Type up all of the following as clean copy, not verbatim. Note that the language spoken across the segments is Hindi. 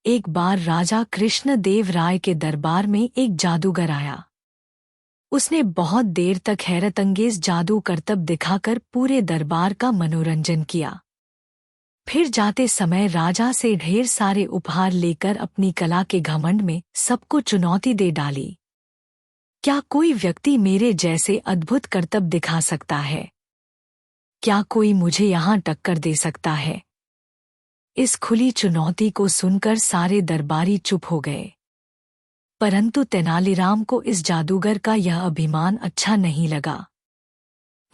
एक बार राजा कृष्णदेव राय के दरबार में एक जादूगर आया। उसने बहुत देर तक हैरतअंगेज जादू करतब दिखाकर पूरे दरबार का मनोरंजन किया। फिर जाते समय राजा से ढेर सारे उपहार लेकर अपनी कला के घमंड में सबको चुनौती दे डाली। क्या कोई व्यक्ति मेरे जैसे अद्भुत करतब दिखा सकता है? क्या कोई मुझे यहाँ टक्कर दे सकता है? इस खुली चुनौती को सुनकर सारे दरबारी चुप हो गए। परंतु तेनालीराम को इस जादूगर का यह अभिमान अच्छा नहीं लगा।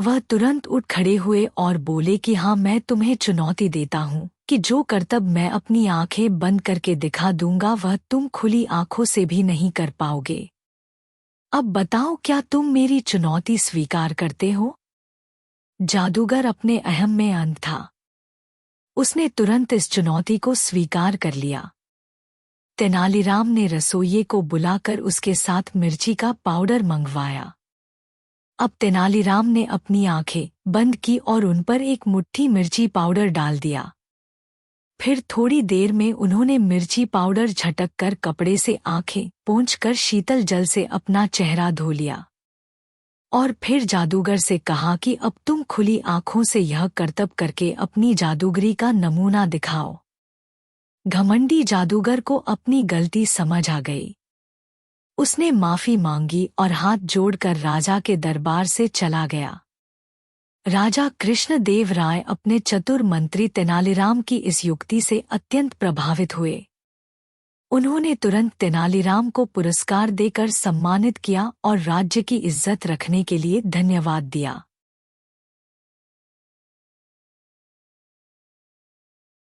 वह तुरंत उठ खड़े हुए और बोले कि हाँ, मैं तुम्हें चुनौती देता हूँ कि जो करतब मैं अपनी आंखें बंद करके दिखा दूंगा वह तुम खुली आंखों से भी नहीं कर पाओगे। अब बताओ, क्या तुम मेरी चुनौती स्वीकार करते हो? जादूगर अपने अहम में अंध था। उसने तुरंत इस चुनौती को स्वीकार कर लिया। तेनालीराम ने रसोइये को बुलाकर उसके साथ मिर्ची का पाउडर मंगवाया। अब तेनालीराम ने अपनी आंखें बंद की और उन पर एक मुट्ठी मिर्ची पाउडर डाल दिया। फिर थोड़ी देर में उन्होंने मिर्ची पाउडर झटक कर कपड़े से आंखें पोंछकर शीतल जल से अपना चेहरा धो लिया और फिर जादूगर से कहा कि अब तुम खुली आंखों से यह करतब करके अपनी जादूगरी का नमूना दिखाओ। घमंडी जादूगर को अपनी गलती समझ आ गई। उसने माफी मांगी और हाथ जोड़कर राजा के दरबार से चला गया। राजा कृष्णदेव राय अपने चतुर मंत्री तेनालीराम की इस युक्ति से अत्यंत प्रभावित हुए। उन्होंने तुरंत तेनालीराम को पुरस्कार देकर सम्मानित किया और राज्य की इज्जत रखने के लिए धन्यवाद दिया।